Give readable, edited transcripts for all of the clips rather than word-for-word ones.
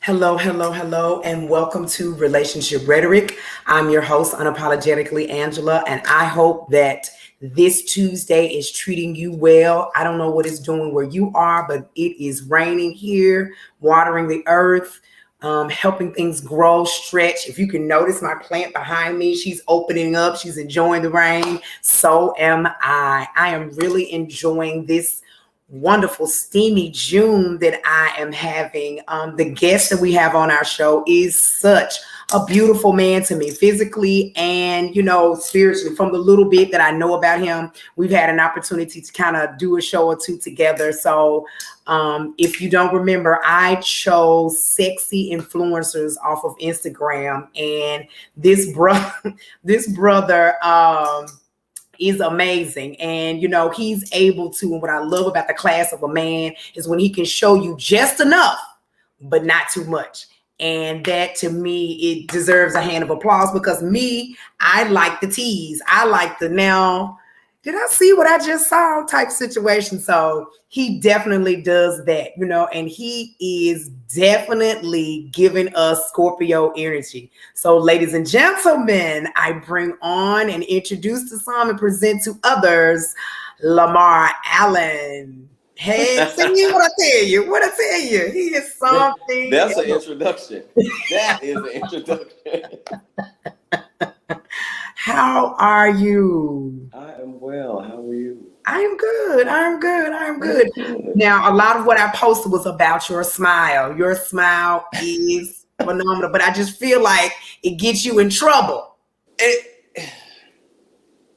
Hello, hello, hello, and welcome to Relationship Rhetoric. I'm your host, Unapologetically Angela, and I hope that this Tuesday is treating you well. I don't know what it's doing where you are, but it is raining here, watering the earth, helping things grow, stretch. If you can notice my plant behind me, she's opening up, she's enjoying the rain. So am I. I am really enjoying this wonderful steamy June that I am having. The guest that we have on our show is such a beautiful man to me, physically and spiritually. From the little bit that I know about him, we've had an opportunity to kind of do a show or two together. So if you don't remember, I chose sexy influencers off of Instagram, and this brother this brother is amazing. And he's able to, and what I love about the class of a man is when he can show you just enough but not too much. And that, to me, it deserves a hand of applause, because I like the tease. I like the now, did I see what I just saw type situation. So he definitely does that, and he is definitely giving us Scorpio energy. So, ladies and gentlemen, I bring on and introduce to some and present to others Lamarr Allen. Hey, see what I tell you? What I tell you? He is something. That's an introduction. That is an introduction. How are you? I am well. How are you? I'm good. Now, a lot of what I posted was about your smile. Your smile is phenomenal, but I just feel like it gets you in trouble.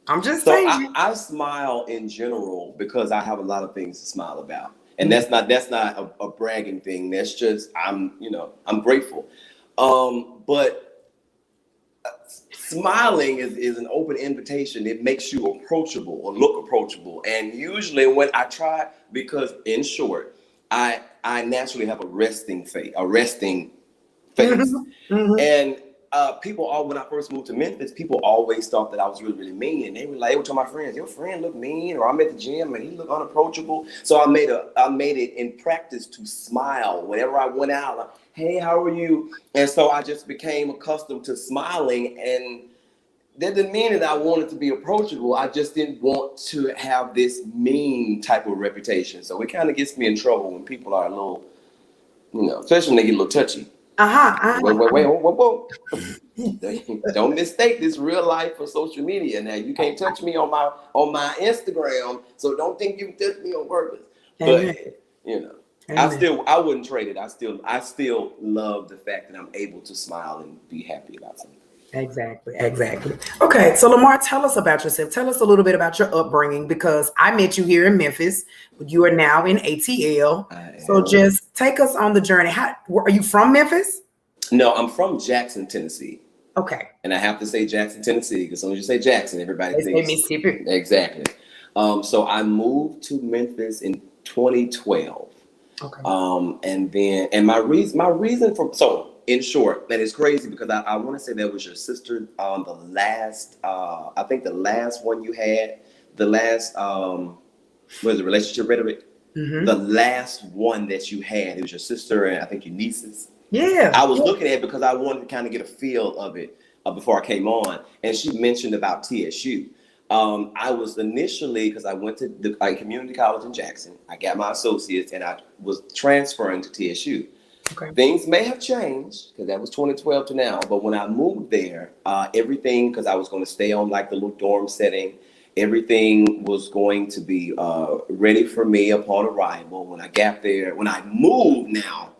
I'm just saying. I smile in general because I have a lot of things to smile about, and that's not a bragging thing. That's just I'm grateful. But smiling is an open invitation. It makes you approachable or look approachable. And usually when I try, because in short, I naturally have a resting face. Mm-hmm. And when I first moved to Memphis, people always thought that I was really, really mean. And they would tell my friends, your friend look mean, or I'm at the gym and he look unapproachable. So I made it in practice to smile whenever I went out. Like, hey, how are you? And so I just became accustomed to smiling, and that didn't mean that I wanted to be approachable. I just didn't want to have this mean type of reputation. So it kind of gets me in trouble when people are a little, especially when they get a little touchy. Wait, whoa. Don't mistake this real life for social media. Now, you can't touch me on my Instagram, so don't think you touched me on purpose. But I wouldn't trade it. I still love the fact that I'm able to smile and be happy about something. Exactly. Okay, so Lamarr, tell us about yourself. Tell us a little bit about your upbringing, because I met you here in Memphis, but you are now in ATL. So just take us on the journey. Are you from Memphis? No, I'm from Jackson, Tennessee. Okay. And I have to say Jackson, Tennessee, because as soon as you say Jackson, everybody thinks Mississippi. Exactly. So I moved to Memphis in 2012. Okay. And my reason for, so in short, and it's crazy because I want to say that was your sister on the last, I think the last one you had, the last, was it Relationship Rhetoric? Mm-hmm. The last one that you had, it was your sister and I think your nieces. Yeah. I was looking at it because I wanted to kind of get a feel of it before I came on, and she mentioned about TSU. I was initially, because I went to the community college in Jackson, I got my associates, and I was transferring to TSU. Okay. Things may have changed, because that was 2012 to now, but when I moved there, everything, because I was going to stay on like the little dorm setting, everything was going to be ready for me upon arrival. When I got there, when I moved now,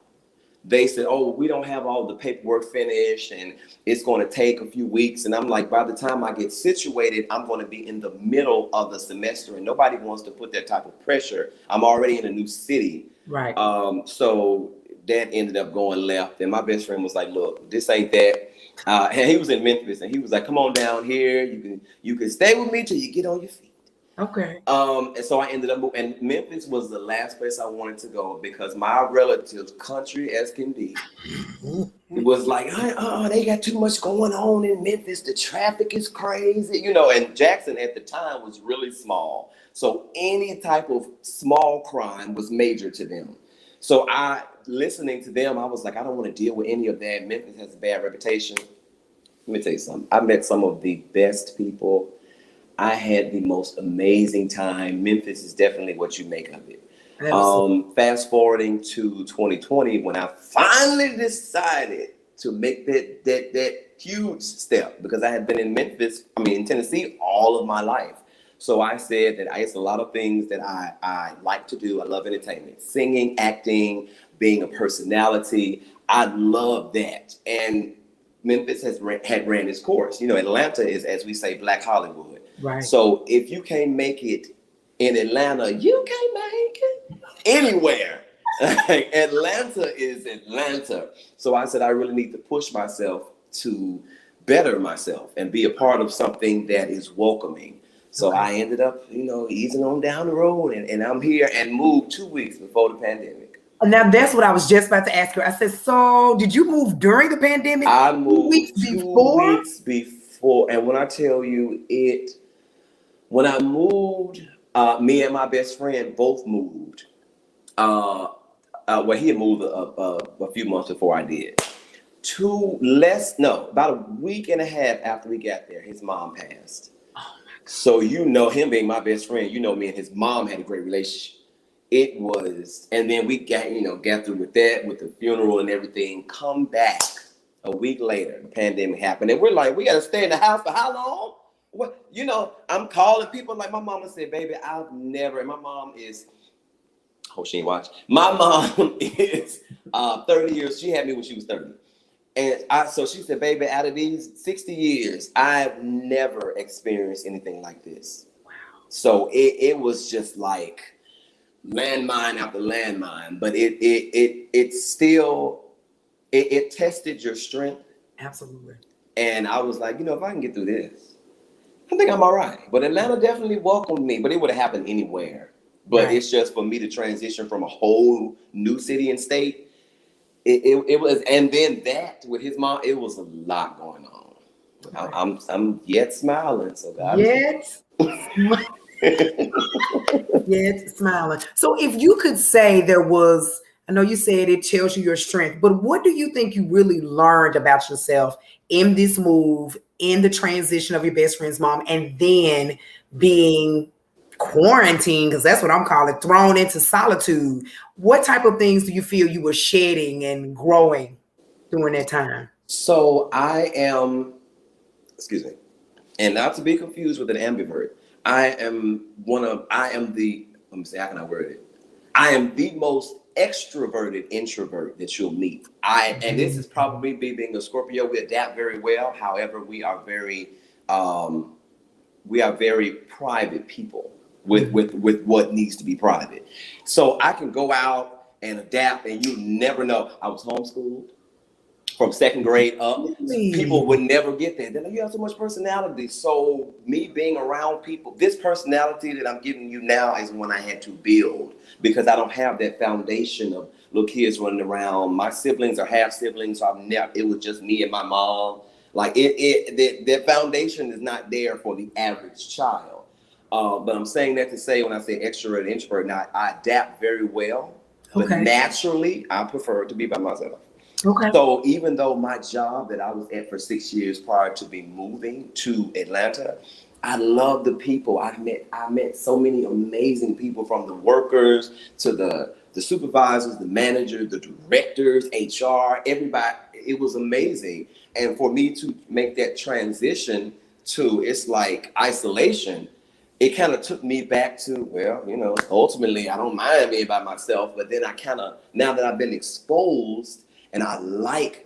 they said, oh, we don't have all the paperwork finished and it's going to take a few weeks. And I'm like, by the time I get situated, I'm going to be in the middle of the semester, and nobody wants to put that type of pressure. I'm already in a new city. Right. So that ended up going left. And my best friend was like, look, this ain't that. And he was in Memphis, and he was like, come on down here. You can stay with me till you get on your feet. Okay. And so I ended up moving, and Memphis was the last place I wanted to go because my relatives, country as can be, it was like, they got too much going on in Memphis. The traffic is crazy, and Jackson at the time was really small. So any type of small crime was major to them. So listening to them, I was like, I don't want to deal with any of that. Memphis has a bad reputation. Let me tell you something. I met some of the best people. I had the most amazing time. Memphis is definitely what you make of it. Absolutely. Fast forwarding to 2020, when I finally decided to make that huge step, because I had been in Tennessee all of my life. So I said that it's a lot of things that I like to do. I love entertainment, singing, acting, being a personality. I love that. And Memphis had ran its course. You know, Atlanta is, as we say, Black Hollywood. Right. So if you can't make it in Atlanta, you can't make it anywhere. Atlanta is Atlanta. So I said, I really need to push myself to better myself and be a part of something that is welcoming. So I ended up, easing on down the road, and I'm here, and moved 2 weeks before the pandemic. Now that's what I was just about to ask you. I said, so did you move during the pandemic? I 2 moved weeks 2 before? weeks before, and when I tell you when I moved, me and my best friend both moved. He had moved a few months before I did. About a week and a half after we got there, his mom passed. So him being my best friend, me and his mom had a great relationship. It was, and then we got through with that, with the funeral and everything. Come back a week later, the pandemic happened, and we're like, we got to stay in the house for how long? What, I'm calling people, like my mama said, baby, I've never, and my mom is, hope she ain't watch. My mom is 30 years. She had me when she was 30. And so she said, baby, out of these 60 years, I've never experienced anything like this. Wow. So it was just like landmine after landmine, but it still tested your strength. Absolutely. And I was like, if I can get through this, I think I'm all right. But Atlanta definitely welcomed me, but it would have happened anywhere. But Right. It's just for me to transition from a whole new city and state. It was, and then that with his mom, it was a lot going on. Okay. I'm yet smiling, so God. Yet smiling. So if you could say I know you said it tells you your strength, but what do you think you really learned about yourself in this move, in the transition of your best friend's mom, and then being quarantined, because that's what I'm calling it, thrown into solitude? What type of things do you feel you were shedding and growing during that time? So I am, excuse me, and not to be confused with an ambivert. Let me say, how can I word it? I am the most extroverted introvert that you'll meet. And this is probably being a Scorpio. We adapt very well. However, we are very private people with what needs to be private. So I can go out and adapt, and you never know. I was homeschooled from second grade up. Really? People would never get there. They're like, you have so much personality. So me being around people, this personality that I'm giving you now is one I had to build, because I don't have that foundation of little kids running around. My siblings are half siblings, so it was just me and my mom. Like the foundation is not there for the average child. But I'm saying that to say, when I say extrovert and introvert, now I adapt very well, but naturally I prefer to be by myself. Okay. So even though my job that I was at for 6 years prior to me moving to Atlanta, I love the people. I met so many amazing people, from the workers to the supervisors, the managers, the directors, HR, everybody. It was amazing. And for me to make that transition to, it's like isolation, it kind of took me back to, ultimately I don't mind being by myself, but then now that I've been exposed, and I like,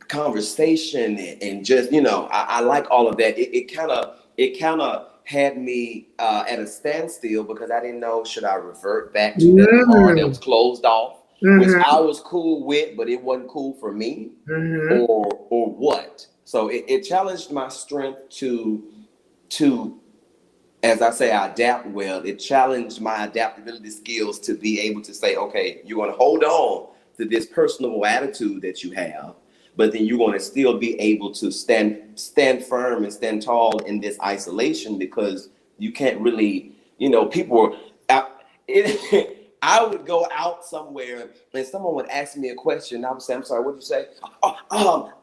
conversation and just, I like all of that. It kind of had me at a standstill, because I didn't know, should I revert back to that bar that was closed off, which I was cool with, but it wasn't cool for me, or what. So it challenged my strength to, as I say, I adapt well. It challenged my adaptability skills to be able to say, okay, you're going to hold on to this personable attitude that you have, but then you're going to still be able to stand firm and stand tall in this isolation, because you can't really, people were, I would go out somewhere and someone would ask me a question. And I would say, I'm sorry, what'd you say?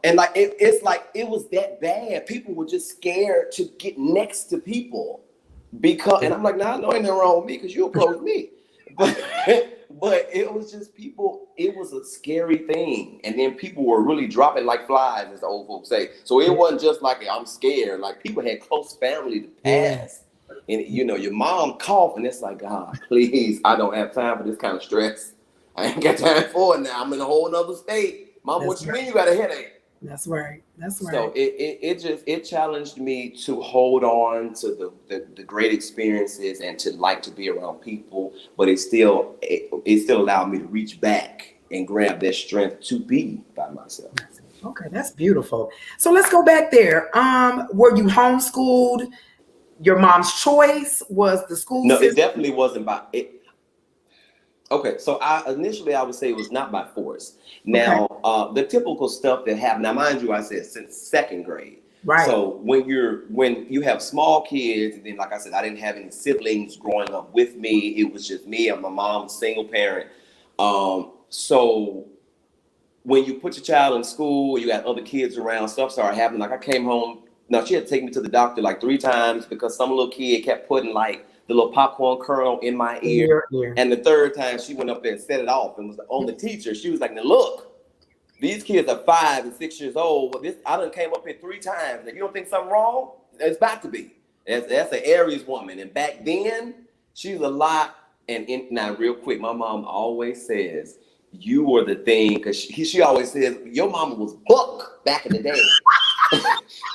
And like, it's like, it was that bad. People were just scared to get next to people because, and I'm like, nah, no, ain't nothing wrong with me because you approached me. But, but it was just people, it was a scary thing. And then people were really dropping like flies, as the old folks say. So it wasn't just like, I'm scared. Like people had close family to pass. And you know, your mom cough, and it's like, God, please, I don't have time for this kind of stress. I ain't got time for it now. I'm in a whole nother state. Mom, what you mean you got a headache? That's right. That's right. So it challenged me to hold on to the great experiences and to like to be around people, but it still allowed me to reach back and grab that strength to be by myself. Okay, that's beautiful. So let's go back there. Were you homeschooled? Your mom's choice was the school No, system? it definitely wasn't by it. Okay, so I would say it was not by force. Now, the typical stuff that happened. Now, mind you, I said since second grade. Right. So when you have small kids, and then like I said, I didn't have any siblings growing up with me. It was just me and my mom, single parent. So when you put your child in school, you got other kids around, stuff started happening. Like I came home. Now she had to take me to the doctor like 3 times because some little kid kept putting like the little popcorn kernel in my ear. And the third time she went up there and set it off and was on the teacher. She was like, now look, these kids are 5 and 6 years old. Well, I done came up here 3 times. If you don't think something wrong, it's about to be. That's an Aries woman. And back then, she's a lot. And now real quick, my mom always says, you were the thing, because she always says, your mama was buck back in the day.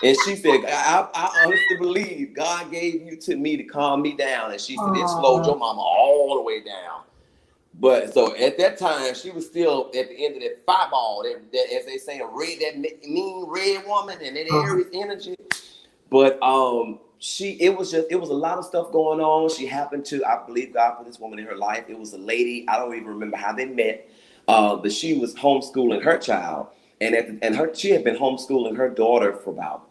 And she said, I honestly believe God gave you to me to calm me down. And she said, it slowed your mama all the way down. But so at that time, she was still at the end of that fireball, that as they say, that mean red woman and that Aries energy. But it was a lot of stuff going on. She happened to, I believe God put this woman in her life. It was a lady, I don't even remember how they met, but she was homeschooling her child. And she had been homeschooling her daughter for about,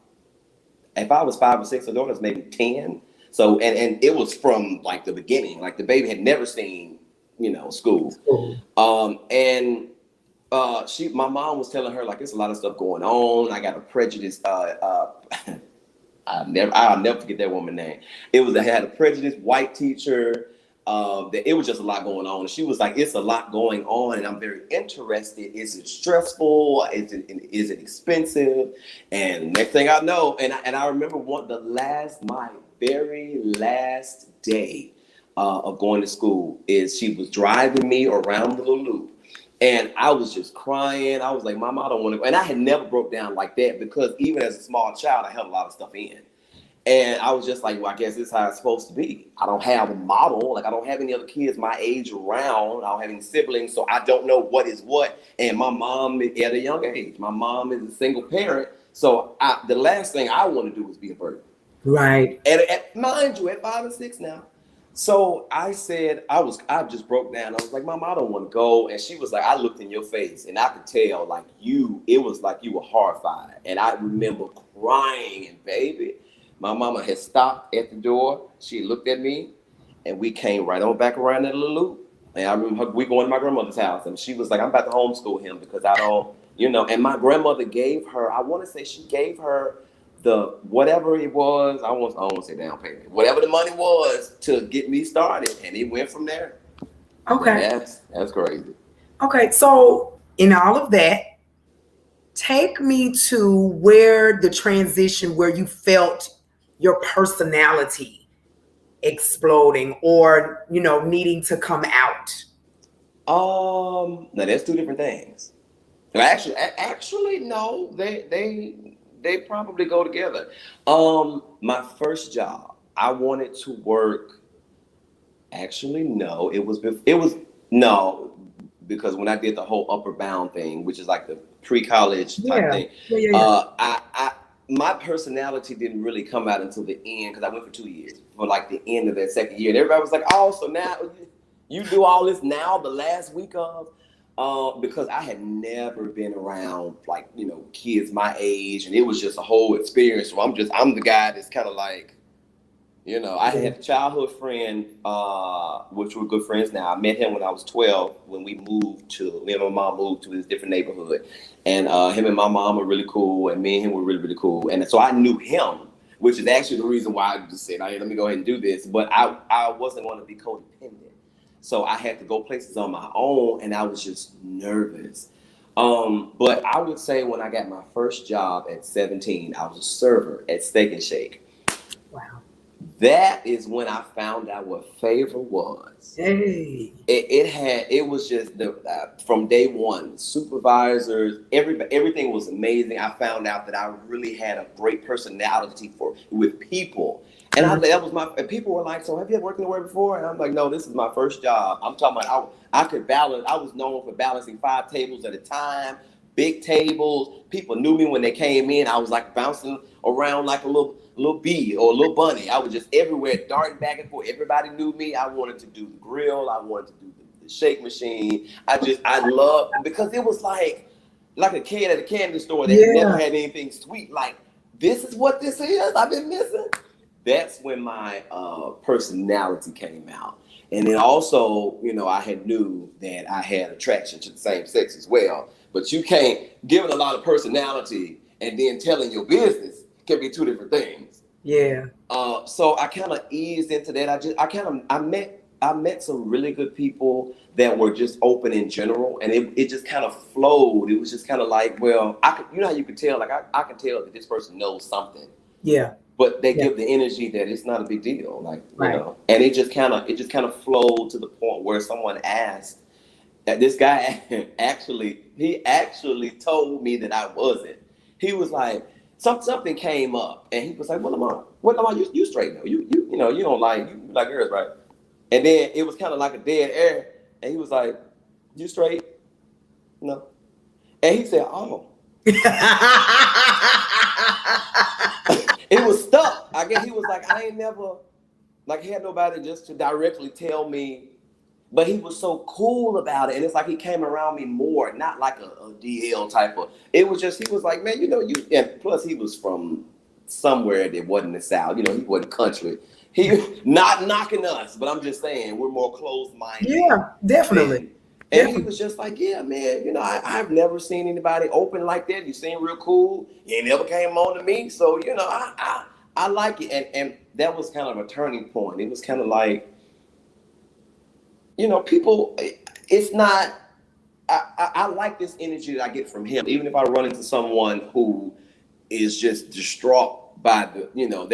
if I was 5 or 6, her daughter was maybe 10. So, and it was from like the beginning, like the baby had never seen, school. My mom was telling her like, there's a lot of stuff going on. I got a prejudice. I'll never forget that woman's name. I had a prejudiced white teacher. That it was just a lot going on. And she was like, it's a lot going on and I'm very interested. Is it stressful? Is it expensive? And next thing I know, and I remember my very last day of going to school is she was driving me around the little loop. And I was just crying. I was like, Mama, I don't want to go. And I had never broke down like that because even as a small child, I held a lot of stuff in. And I was just like, well, I guess this is how it's supposed to be. I don't have a model. Like, I don't have any other kids my age around. I don't have any siblings, so I don't know what is what. And my mom, at a young age, my mom is a single parent. So the last thing I want to do is be a burden. Right. And mind you, at 5 and 6 now. So I said, I just broke down. I was like, Mom, I don't want to go. And she was like, I looked in your face and I could tell like it was like you were horrified. And I remember crying, and baby, my mama had stopped at the door. She looked at me, and we came right on back around that little loop. And I remember we going to my grandmother's house, and she was like, I'm about to homeschool him because I don't, And my grandmother gave her, I want to say she gave her the whatever it was. I won't say down payment. Whatever the money was to get me started, and it went from there. Okay. That's crazy. Okay, so in all of that, take me to where the transition where you felt your personality exploding or needing to come out. Now that's 2 different things. Actually no, they probably go together. My first job, I wanted to work. Actually no, no, because when I did the whole Upper Bound thing, which is like the pre-college type thing, my personality didn't really come out until the end, because I went for 2 years, for like the end of that second year. And everybody was like, oh, so now you do all this now, the last week of, because I had never been around like, kids my age, and it was just a whole experience. So I'm the guy that's kind of like, You know, I had a childhood friend, which we're good friends now. I met him when I was 12 when me and my mom moved to this different neighborhood. And him and my mom were really cool, and me and him were really, really cool. And so I knew him, which is actually the reason why I just said, hey, let me go ahead and do this. But I wasn't going to be codependent. So I had to go places on my own, and I was just nervous. But I would say when I got my first job at 17, I was a server at Steak and Shake. Wow. That is when I found out what favor was. Hey. It was just from day one, supervisors, everything was amazing. I found out that I really had a great personality with people. And people were like, so have you ever worked anywhere before? And I'm like, no, this is my first job. I'm talking about, I could balance. I was known for balancing 5 tables at a time, big tables. People knew me when they came in. I was like bouncing around like a little bee or a little bunny. I was just everywhere, darting back and forth. Everybody knew me. I wanted to do the grill. I wanted to do the shake machine. I loved, because it was like a kid at a candy store that never had anything sweet. Like, this is what this is I've been missing. That's when my personality came out. And then also, you know, I knew that I had attraction to the same sex as well. But you can't give it a lot of personality and then telling your business can be 2 different things. Yeah. So I kind of eased into that. I met some really good people that were just open in general, and it just kind of flowed. It was just kind of like, well, you know how you could tell, like I can tell that this person knows something. Yeah. But they give the energy that it's not a big deal, like, you know. And it just kind of flowed to the point where someone asked that this guy he actually told me that I wasn't. He was like, something came up, and he was like, Lamar, you straight now. You know, you don't like girls, right? And then it was kind of like a dead air, and he was like, you straight? No. And he said, oh. It was stuck. I guess he was like, I ain't never, like, he had nobody just to directly tell me, but he was so cool about it. And it's like he came around me more, not like a DL type of, it was just, he was like, man, you know, and plus he was from somewhere that wasn't the South, you know, he wasn't country. He not knocking us, but I'm just saying we're more closed-minded. Yeah, definitely. And he was just like, yeah, man, you know, I've never seen anybody open like that. You seem real cool. You ain't never came on to me. So, you know, I like it. And that was kind of a turning point. It was kind of like, you know, people, it's not, I like this energy that I get from him. Even if I run into someone who is just distraught by their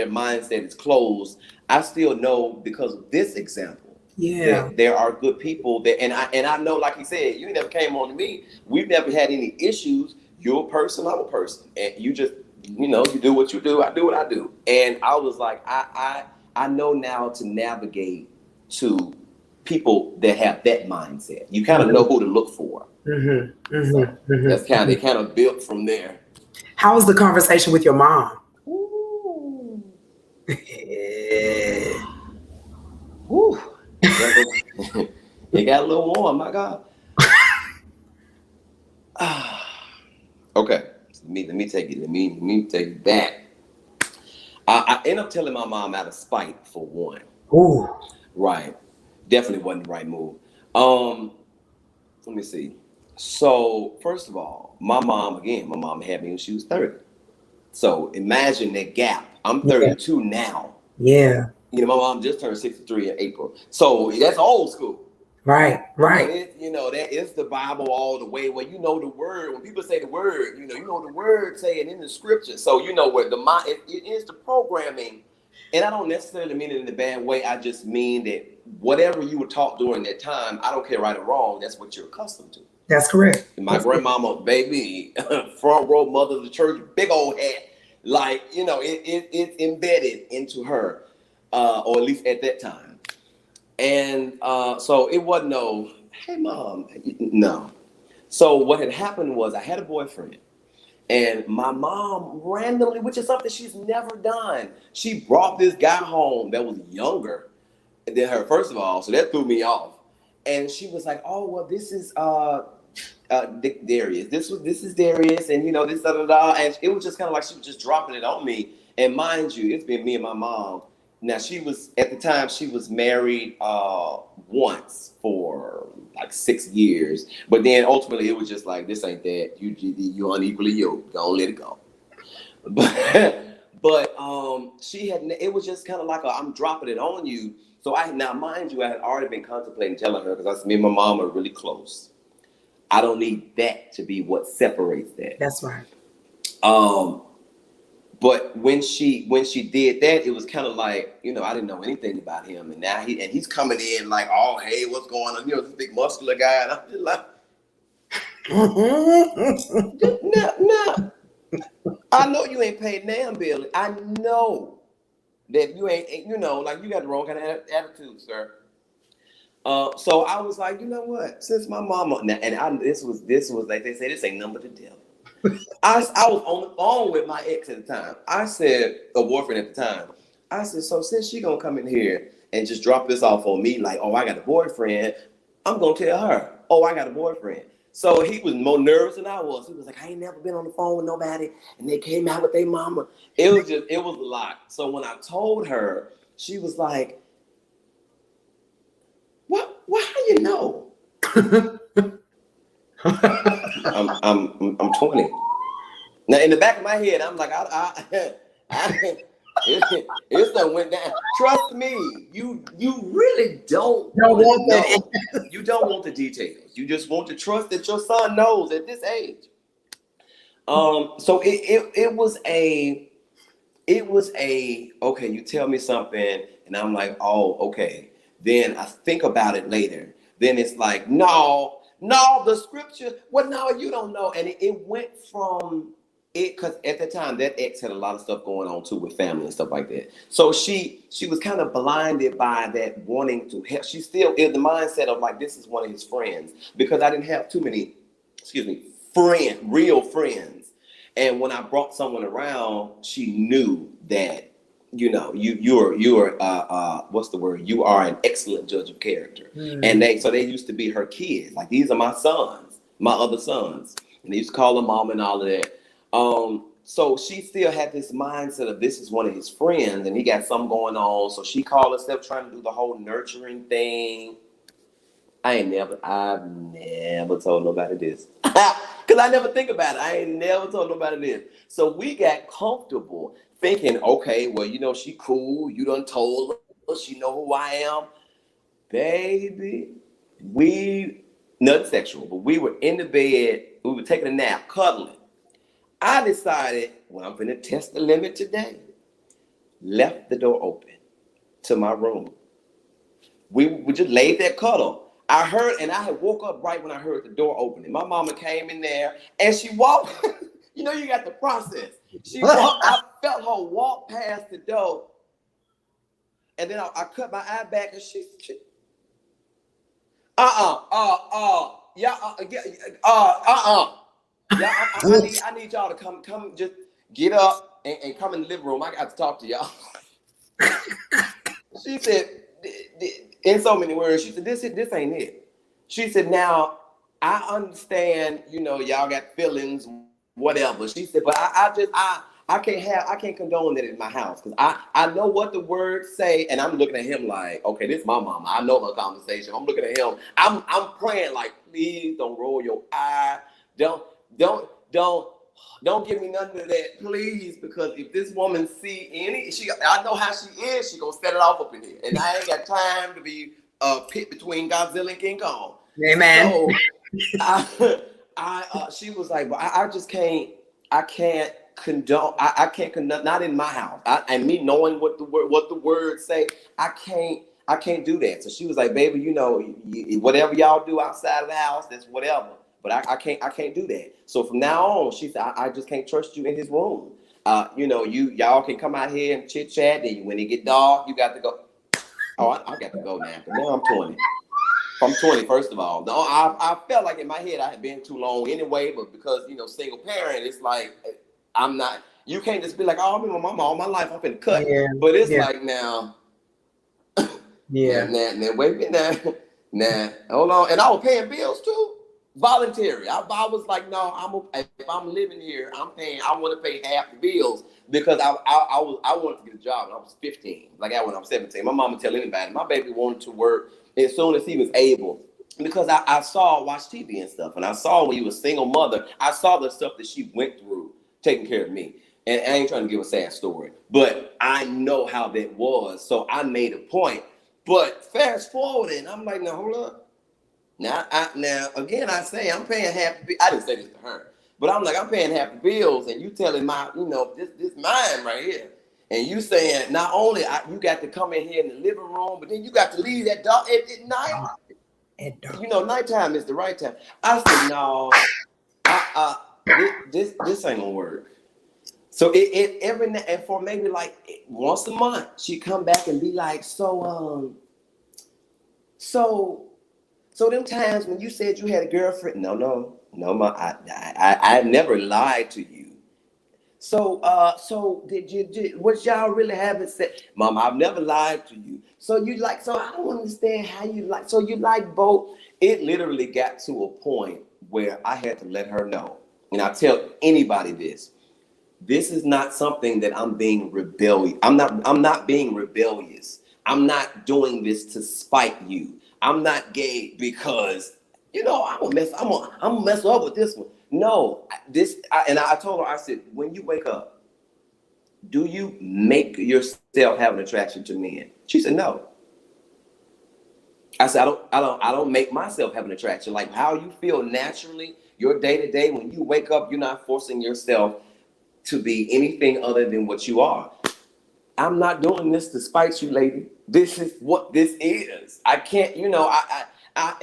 mindset is closed, I still know because of this example. Yeah, there are good people that, and I know, like he said, you never came on to me. We've never had any issues. You're a person, I'm a person, and you just, you know, you do what you do. I do what I do, and I was like, I know now to navigate to people that have that mindset. You kind of know who to look for. That's kind of built from there. How was the conversation with your mom? Ooh. Woo. It got a little warm, my God. Okay, let me take it. Let me take it back. I end up telling my mom out of spite, for one. Ooh. Right. Definitely wasn't the right move. Let me see. So first of all, my mom had me when she was 30. So imagine that gap. I'm 32 now. Yeah. You know, my mom just turned 63 in April. So that's old school. Right. That is the Bible all the way, where you know the word. When people say the word, you know the word saying in the scripture. So you know where the mind, it is the programming. And I don't necessarily mean it in a bad way. I just mean that whatever you were taught during that time, I don't care right or wrong, that's what you're accustomed to. That's correct. My grandmama, baby, front row mother of the church, big old hat. Like, you know, it's embedded into her. Or at least at that time. And so it wasn't no, hey, mom, no. So what had happened was I had a boyfriend, and my mom randomly, which is something she's never done, she brought this guy home that was younger than her, first of all, so that threw me off. And she was like, oh, well, this is Darius. This is Darius, and, you know, this, da, da, da. And it was just kind of like she was just dropping it on me. And mind you, it's been me and my mom Now she was at the time she was married once for like 6 years, but then ultimately it was just like this ain't that you unequally yoked. Don't let it go. But she had it was just kind of like I'm dropping it on you. So now mind you, I had already been contemplating telling her because me and my mom are really close. I don't need that to be what separates that. That's right. But when she did that, it was kind of like, I didn't know anything about him, and now he's coming in like, oh hey, what's going on? This big muscular guy, and I'm just like, no. I know you ain't paid damn bill. I know that you ain't, like you got the wrong kind of attitude, sir. So I was like, you know what? Since my mama, this was like they say, this ain't number the devil. I was on the phone with my ex at the time. I said, a boyfriend at the time. I said, so since she gonna come in here and just drop this off on me, like, oh, I got a boyfriend, I'm gonna tell her, oh, I got a boyfriend. So he was more nervous than I was. He was like, I ain't never been on the phone with nobody, and they came out with their mama. It was a lot. So when I told her, she was like, what? How you know? I'm 20. Now in the back of my head, I'm like, it done went down. Trust me, you really don't want to know. You don't want the details. You just want to trust that your son knows at this age. So it was a okay. You tell me something, and I'm like, oh, okay. Then I think about it later. Then it's like, no, the scripture. Well, no, you don't know. And it went from it because at the time that ex had a lot of stuff going on too with family and stuff like that. So she was kind of blinded by that wanting to help. She still in the mindset of like, this is one of his friends, because I didn't have too many, real friends. And when I brought someone around, she knew that, you're what's the word? You are an excellent judge of character. And they used to be her kids. Like, these are my sons, my other sons. And they used to call them mom and all of that. So she still had this mindset of this is one of his friends and he got something going on. So she called herself trying to do the whole nurturing thing. I've never told nobody this. Because I never think about it. I ain't never told nobody this. So we got comfortable thinking, okay, well, she cool. You done told her. She know who I am. Baby, nothing sexual, but we were in the bed. We were taking a nap, cuddling. I decided, I'm going to test the limit today. Left the door open to my room. We just laid there cuddle. I heard, and I had woke up right when I heard the door opening. My mama came in there and she walked. You got the process. She walked. I felt her walk past the door, and then I cut my eye back, and she yeah, I need y'all to come, just get up and come in the living room. I got to talk to y'all. She said, in so many words, she said, this ain't it. She said, now, I understand, y'all got feelings, whatever. She said, but I can't condone that in my house, because I know what the words say, and I'm looking at him like, okay, this is my mama. I know her conversation. I'm looking at him. I'm praying like, please don't roll your eye. Don't give me nothing of that, please, because if this woman see I know how she is. She gonna set it off up in here, and I ain't got time to be pit between Godzilla and King Kong. Amen. So she was like, well, I just can't. I can't condone. I can't condone. Not in my house. And me knowing what the words say, I can't do that. So she was like, baby, whatever y'all do outside of the house, that's whatever. But I can't do that. So from now on, she said, I just can't trust you in his room. Y'all can come out here and chit chat. And when it get dark, you got to go. Oh, I got to go now. Because now I'm 20. I'm 20, first of all. No, I felt like in my head I had been too long anyway. But because, single parent, it's like, I'm not. You can't just be like, oh, I've been with my mom all my life. I've been cut. Yeah, but it's like now. Yeah. Now, wait a minute now. Nah, hold on. And I was paying bills too. Voluntary. I was like, no, if I'm living here, I'm paying. I want to pay half the bills because I wanted to get a job when I was 15. Like when I was 17. My mama tell anybody, my baby wanted to work as soon as he was able. Because I saw watch TV and stuff, and I saw when you was a single mother, I saw the stuff that she went through taking care of me. And I ain't trying to give a sad story, but I know how that was. So I made a point. But fast forward, and I'm like, now hold up. Now again, I say I'm paying half the bill. I didn't say this to her, but I'm like, I'm paying half the bills, and you telling this mine right here. And you saying not only you got to come in here in the living room, but then you got to leave that dog at night. Nighttime is the right time. I said, no, this ain't gonna work. So and for maybe like once a month, she come back and be like, so them times when you said you had a girlfriend, no, I never lied to you. So did what y'all really haven't said, Mom? I've never lied to you. So I don't understand how you like. So you like both. It literally got to a point where I had to let her know, and I tell anybody this. This is not something that I'm being rebellious. I'm not being rebellious. I'm not doing this to spite you. I'm not gay because I'm gonna mess up with this one. No, I told her, I said, when you wake up, do you make yourself have an attraction to men? She said, no. I said, I don't make myself have an attraction. Like how you feel naturally, your day to day, when you wake up, you're not forcing yourself to be anything other than what you are. I'm not doing this to spite you, lady. This is what this is. I can't,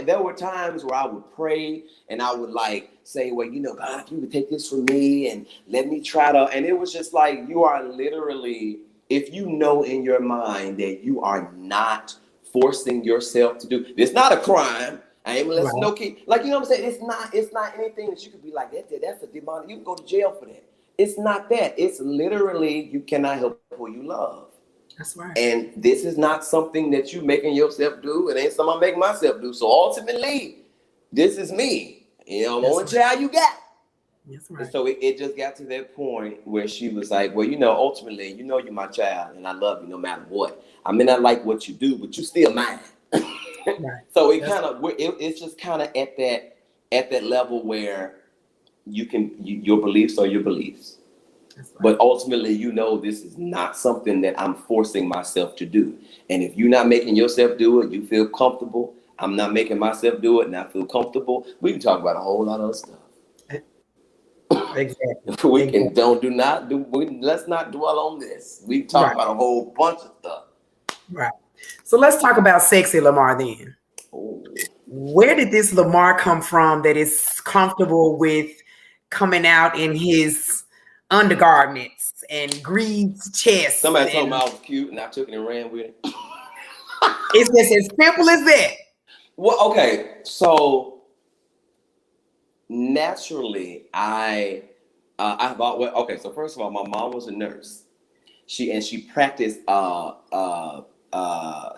there were times where I would pray and I would like say, well, God, if you would take this from me and let me try to, and it was just like, you are literally, if you know in your mind that you are not forcing yourself to do, it's not a crime. I ain't listen no kid. Like, you know what I'm saying? It's not anything that you could be like, that's a demonic, you can go to jail for that. It's not that. It's literally you cannot help who you love. That's right. And this is not something that you making yourself do. It ain't something I'm making myself do. So ultimately, this is me. I'm the only child you got. That's right. And so it just got to that point where she was like, well, ultimately, you're my child and I love you no matter what. I may not like what you do, but you still mine. Right. So it's just kind of at that level where your beliefs are your beliefs. Right. But ultimately, this is not something that I'm forcing myself to do. And if you're not making yourself do it, you feel comfortable. I'm not making myself do it and I feel comfortable. We can talk about a whole lot of stuff. Exactly. Let's not dwell on this. We can talk about a whole bunch of stuff. Right. So let's talk about sexy Lamarr then. Oh. Where did this Lamarr come from that is comfortable with coming out in his undergarments and greased chest? Somebody told me I was cute and I took it and ran with it. It's just as simple as that. Well, okay. So naturally, so first of all, my mom was a nurse. She practiced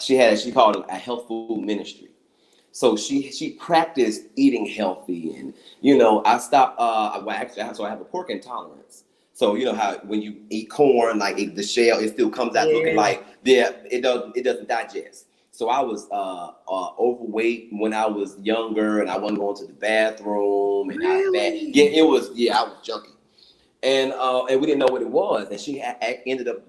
she called it a health food ministry. So she practiced eating healthy, and I stopped. So I have a pork intolerance. So how when you eat corn, like the shell, it still comes out looking like it doesn't digest. So I was overweight when I was younger, and I wasn't going to the bathroom, and I was junky, and we didn't know what it was, and she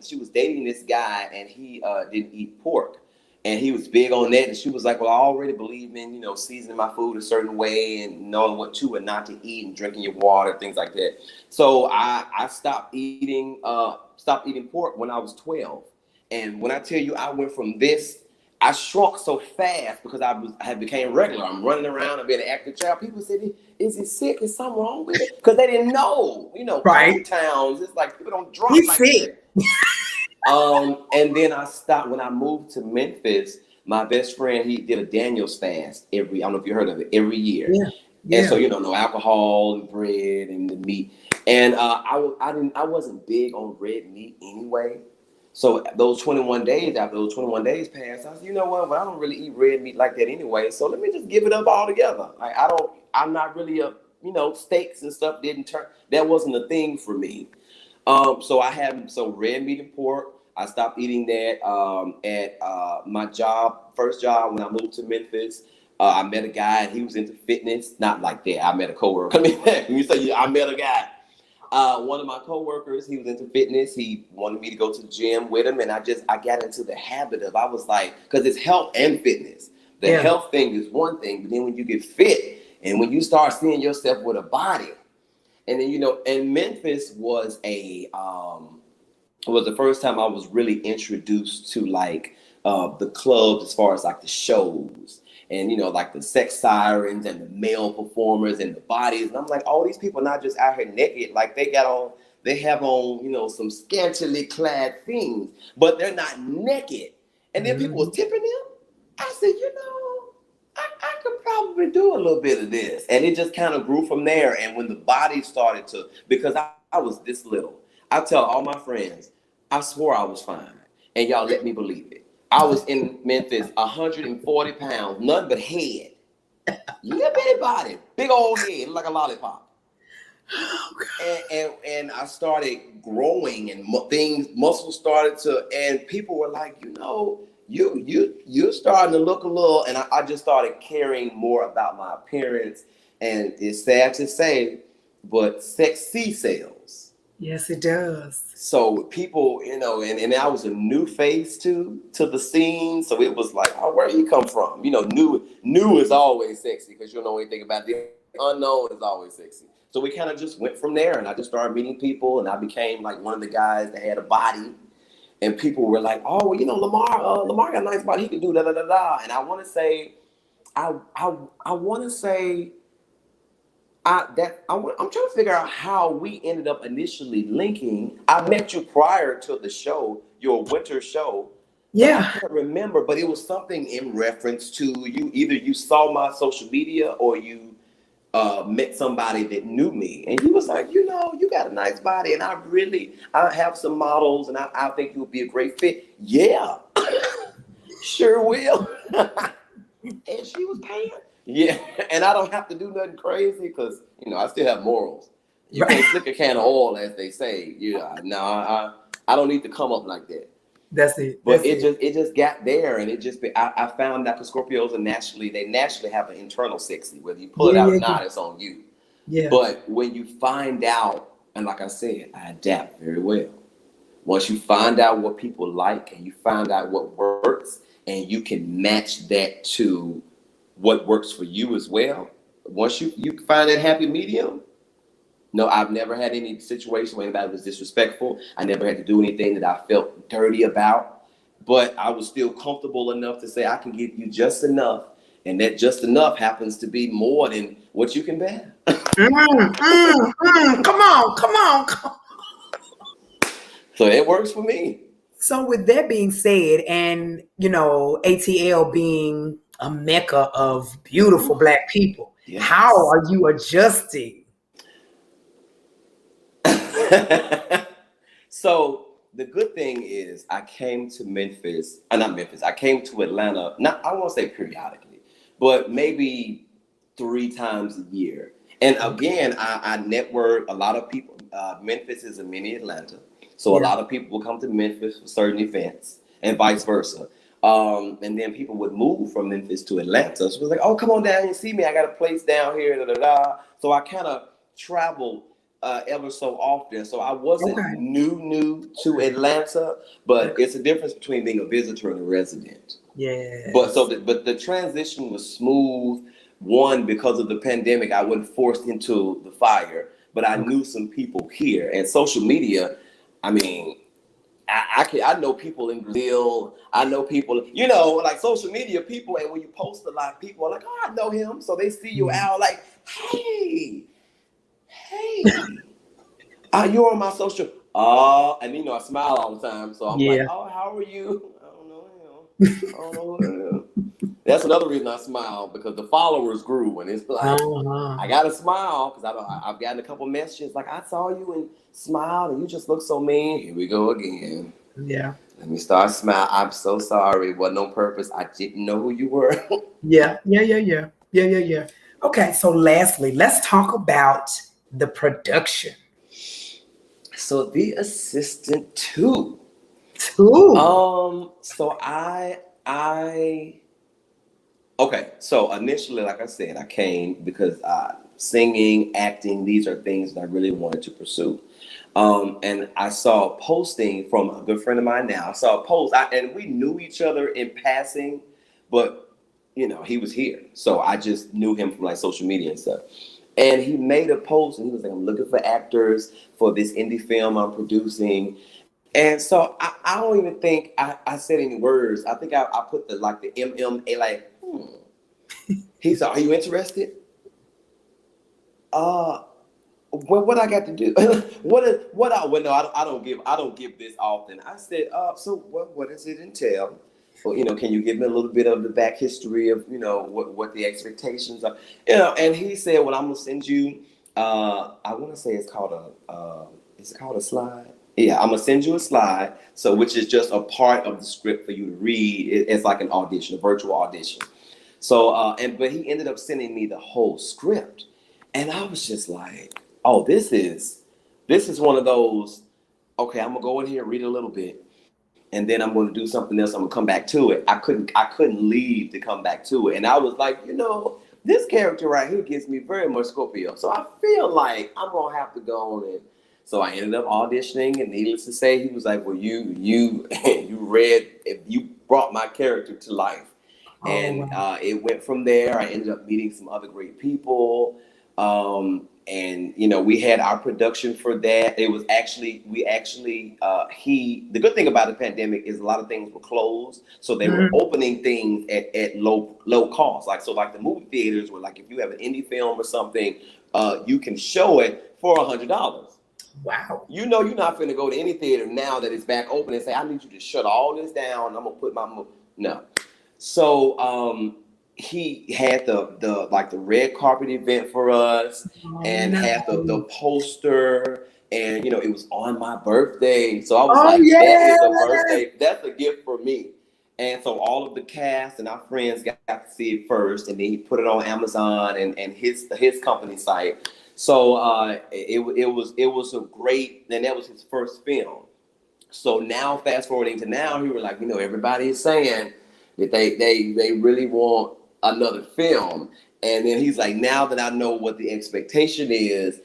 she was dating this guy, and he didn't eat pork. And he was big on that. And she was like, well, I already believe in, seasoning my food a certain way and knowing what to and not to eat and drinking your water, things like that. So I stopped eating pork when I was 12. And when I tell you I went from this, I shrunk so fast because I became regular. I'm running around and being an active child. People said, is he sick? Is something wrong with it? Because they didn't know. Country towns, it's like people don't drop like that. And then I stopped when I moved to Memphis. My best friend, he did a Daniel's fast I don't know if you heard of it, every year. Yeah. And so no alcohol and bread and the meat. And I wasn't big on red meat anyway. So after those 21 days passed, I said, you know what? Well, I don't really eat red meat like that anyway. So let me just give it up altogether. Like I don't I'm not really a, steaks and stuff that wasn't a thing for me. So I had some red meat and pork. I stopped eating that at my first job when I moved to Memphis. I met a guy and he was into fitness. Not like that. I met a coworker. I mean, when you say I met a guy, one of my coworkers, he was into fitness. He wanted me to go to the gym with him, and I got into the habit of, I was like, because it's health and fitness. The health thing is one thing, but then when you get fit and when you start seeing yourself with a body, and then and Memphis was was the first time I was really introduced to like the clubs as far as like the shows. And like the sex sirens and the male performers and the bodies, and I'm like, all these people not just out here naked, like they have on, some scantily clad things, but they're not naked. And then people was tipping them. I said, I could probably do a little bit of this, and it just kind of grew from there. And when the body started to, because I was this little, I tell all my friends, I swore I was fine, and y'all let me believe it. I was in Memphis, 140 pounds, nothing but head. Little bitty body, big old head, like a lollipop. And I started growing, and muscles started to, and people were like, you're starting to look a little, and I just started caring more about my appearance. And it's sad to say, but sexy sells. Yes, it does. So people, and I was a new face to the scene. So it was like, oh, where do you come from? New is always sexy because you don't know anything about it. The unknown is always sexy. So we kind of just went from there, and I just started meeting people, and I became like one of the guys that had a body. And people were like, oh, well, Lamarr got a nice body. He can do da da da da. And I want to say, I'm trying to figure out how we ended up initially linking. I met you prior to the show, your winter show. Yeah. I can't remember, but it was something in reference to you. Either you saw my social media or you met somebody that knew me. And he was like, you got a nice body. And I have some models, and I think you'll be a great fit. Yeah, sure will. And she was paying. Yeah, and I don't have to do nothing crazy because I still have morals. You can't flick a can of oil, as they say. I don't need to come up like that. That's it. But it just got there, and I found that the Scorpios they naturally have an internal sexy. Whether you pull it out or not, it's on you. Yeah. But when you find out, and like I said, I adapt very well. Once you find out what people like, and you find out what works, and you can match that to what works for you as well. Once you find that happy medium, no, I've never had any situation where anybody was disrespectful. I never had to do anything that I felt dirty about, but I was still comfortable enough to say I can give you just enough, and that just enough happens to be more than what you can bear. Come on. So it works for me. So with that being said, and ATL being a mecca of beautiful Black people, yes. How are you adjusting? So the good thing is I came to I came to Atlanta, I won't say periodically, but maybe 3 times a year. And again, I network a lot of people. Memphis is a mini Atlanta. So a lot of people will come to Memphis for certain events and vice versa. And then people would move from Memphis to Atlanta. So it was like, oh, come on down and see me. I got a place down here. Da, da, da. So I kind of traveled ever so often. So I wasn't new to Atlanta, but it's a difference between being a visitor and a resident. Yeah. But the transition was smooth. One, because of the pandemic, I wasn't forced into the fire, but I knew some people here. And social media, I mean, I know people in Brazil. I know people, like social media people. And when you post a lot, people are like, oh, I know him. So they see you out like, hey, you're on my social. And I smile all the time. So I'm like, oh, how are you? I don't know him. I don't know him. That's another reason I smile, because the followers grew, and it's like I gotta smile because I've gotten a couple messages like, I saw you and smiled and you just look so mean. Here we go again. Yeah. Let me start smiling. I'm so sorry. It wasn't on purpose. I didn't know who you were. Yeah. Okay, so lastly, let's talk about the production. So The Assistant 2. Two. So I okay. So initially, like I said, I came because singing, acting, these are things that I really wanted to pursue. And I saw a posting from a good friend of mine now. I saw a post, and we knew each other in passing, but he was here, so I just knew him from like social media and stuff. And he made a post, and he was like, "I'm looking for actors for this indie film I'm producing." And so I don't even think I said any words. I think I put the MMA, like, He said, "Are you interested?" Uh, what I got to do? what I well no, I don't give this often. I said, so what does it entail? Well, can you give me a little bit of the back history of what the expectations are? And he said, well, I'm gonna send you. I want to say it's called is it called a slide? Yeah, I'm gonna send you a slide. So which is just a part of the script for you to read. It's like an audition, a virtual audition. So but he ended up sending me the whole script, and I was just like, oh, this is one of those. Okay, I'm gonna go in here and read a little bit, and then I'm gonna do something else. I'm gonna come back to it. I couldn't leave to come back to it, and I was like, this character right here gives me very much Scorpio. So I feel like I'm gonna have to go on it. So I ended up auditioning, and needless to say, he was like, well, you you brought my character to life. Oh, And wow. it went from there. I ended up meeting some other great people. And we had our production for that. It was actually the good thing about the pandemic is a lot of things were closed, so they were Mhm. opening things at low cost. Like the movie theaters were like, if you have an indie film or something, you can show it for $100. Wow. You're not going to go to any theater now that it's back open and say, I need you to shut all this down. I'm gonna put my no. So he had the red carpet event for us, Oh, and no. had the poster, and it was on my birthday. So I was Oh, like, that is a yeah. birthday, that's a gift for me. And so all of the cast and our friends got to see it first, and then he put it on Amazon and his company site. So it was a great, and that was his first film. So now, fast forwarding to now, he was like, everybody is saying that they really want another film. And then he's like, now that I know what the expectation is,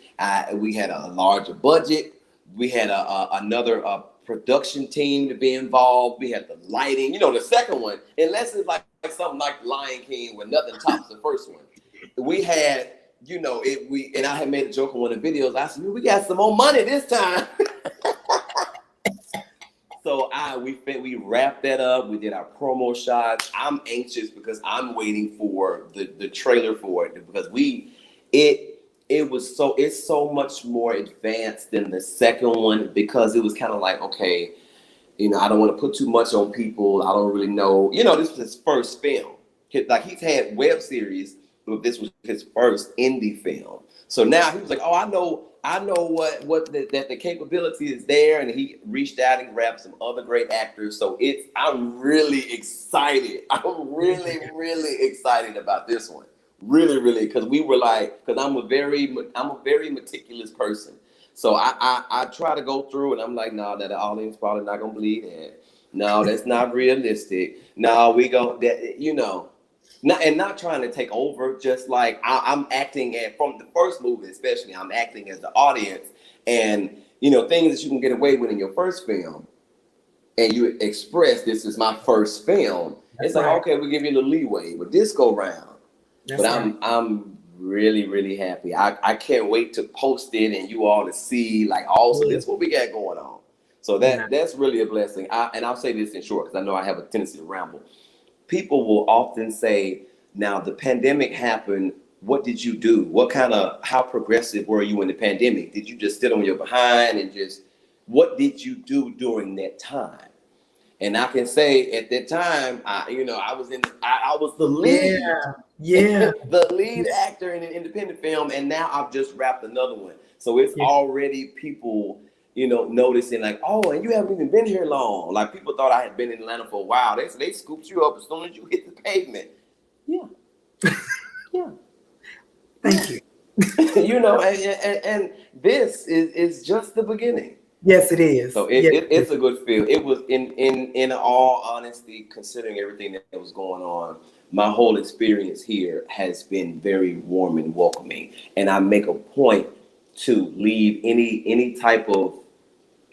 we had a larger budget. We had another production team to be involved. We had the lighting. The second one, unless it's like something like Lion King where nothing tops the first one. We had, and I had made a joke on one of the videos. I said, we got some more money this time. So we wrapped that up. We did our promo shots. I'm anxious because I'm waiting for the trailer for it, because it's so much more advanced than the second one, because it was kind of like, okay, I don't want to put too much on people. I don't really know. This was his first film. Like, he's had web series, but this was his first indie film. So now he was like, "Oh, I know that the capability is there," and he reached out and grabbed some other great actors. So I'm really excited. I'm really really excited about this one. Really, really, because I'm a very meticulous person. So I try to go through, and I'm like, no, that the audience probably not gonna believe that. No, that's not realistic. No, we go that not trying to take over. Just like I'm acting from the first movie, especially, I'm acting as the audience, and things that you can get away with in your first film, and you express, this is my first film. That's It's like, right. okay, we give you the leeway, but this go round. But That's right. I'm really really happy. I can't wait to post it and you all to see, like, also Yeah. this is what we got going on. So No. that's really a blessing. And I'll say this in short, because I know I have a tendency to ramble. People will often say, now the pandemic happened. What did you do? How progressive were you in the pandemic? Did you just sit on your behind and just, what did you do during that time? And I can say at that time, I was the Yeah. lead, Yeah. the lead Yeah. actor in an independent film, and now I've just wrapped another one. So it's Yeah. already people, noticing, like, oh, and you haven't even been here long. Like, people thought I had been in Atlanta for a while. They scooped you up as soon as you hit the pavement. Yeah, yeah. Thank you. You know, and this is just the beginning. Yes, it is. So yes, it's a good feel. It was in all honesty, considering everything that was going on, my whole experience here has been very warm and welcoming. And I make a point to leave any type of,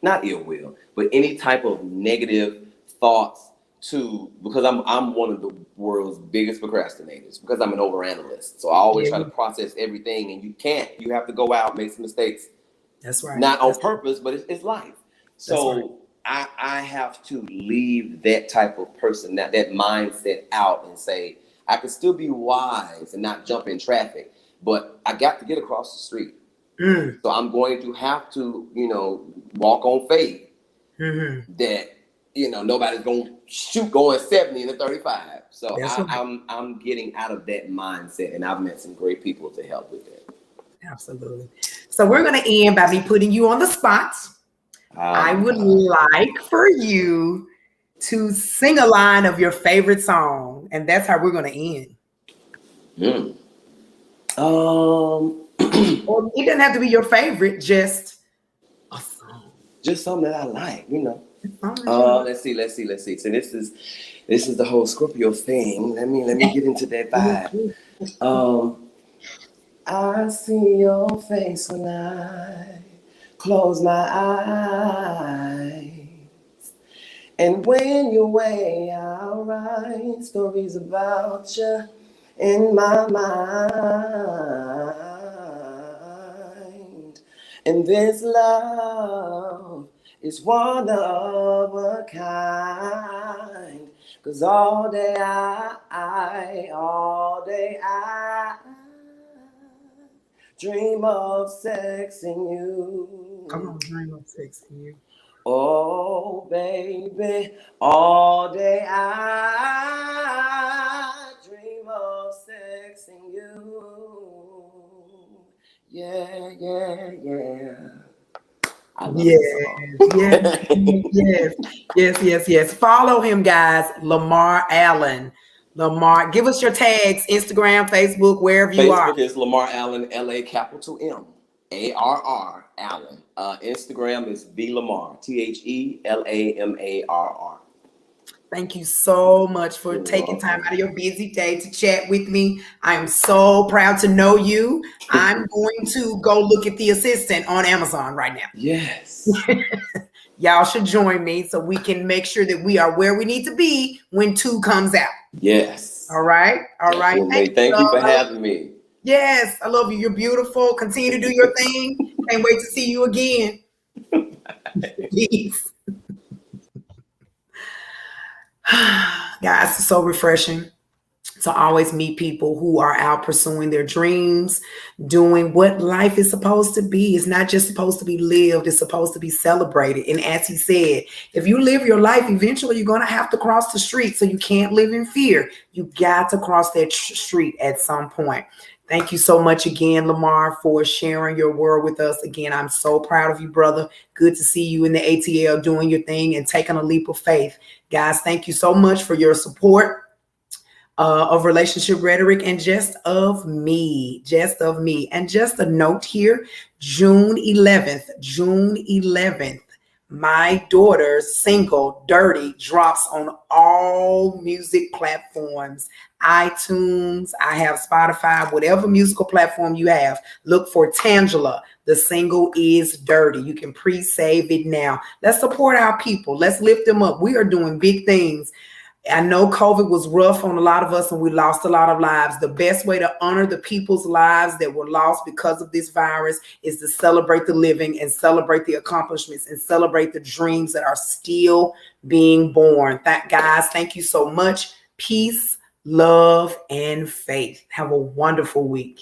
not ill will, but any type of negative thoughts because I'm one of the world's biggest procrastinators because I'm an overanalyst. So I always try to process everything, and you can't. You have to go out, make some mistakes. That's right. Not on purpose, but it's life. So right. I have to leave that type of person, that mindset out and say, I can still be wise and not jump in traffic, but I got to get across the street. So I'm going to have to, walk on faith that, nobody's going to shoot going 70 in a 35. So I'm getting out of that mindset, and I've met some great people to help with that. Absolutely. So we're going to end by me putting you on the spot. I would like for you to sing a line of your favorite song, and that's how we're going to end. Or it doesn't have to be your favorite, just a song. Just something that I like, Let's see. So this is the whole Scorpio thing. Let me get into that vibe. I see your face when I close my eyes, and when you're away, I'll write stories about you in my mind. And this love is one of a kind, 'cause all day I dream of sexing you. Come on, dream of sexing you. Oh, baby, all day I dream of sexing you. Yeah. I love yes. Follow him, guys. Lamarr Allen. Lamarr, give us your tags, Instagram, Facebook, wherever you are. Facebook is Lamarr Allen, LA_MARR Allen. Instagram is VLamarr, THELAMARR. Thank you so much for taking time out of your busy day to chat with me. I am so proud to know you. I'm going to go look at The Assistant on Amazon right now. Yes. Y'all should join me so we can make sure that we are where we need to be when 2 comes out. Yes. All right. Thank you for having me. Yes, I love you. You're beautiful. Continue to do your thing. Can't wait to see you again. Peace. Guys, it's so refreshing to always meet people who are out pursuing their dreams, doing what life is supposed to be. It's not just supposed to be lived, it's supposed to be celebrated. And as he said, if you live your life, eventually you're going to have to cross the street, so you can't live in fear. You got to cross that street at some point. Thank you so much again, Lamarr, for sharing your word with us. Again, I'm so proud of you, brother. Good to see you in the ATL doing your thing and taking a leap of faith. Guys, thank you so much for your support of Relationship Rhetoric and Just of Me. And just a note here, June 11th, my daughter's single, Dirty, drops on all music platforms. iTunes, I have Spotify, whatever musical platform you have. Look for Tangela. The single is Dirty. You can pre-save it now. Let's support our people. Let's lift them up. We are doing big things. I know COVID was rough on a lot of us and we lost a lot of lives. The best way to honor the people's lives that were lost because of this virus is to celebrate the living and celebrate the accomplishments and celebrate the dreams that are still being born. Guys, thank you so much. Peace, love, and faith. Have a wonderful week.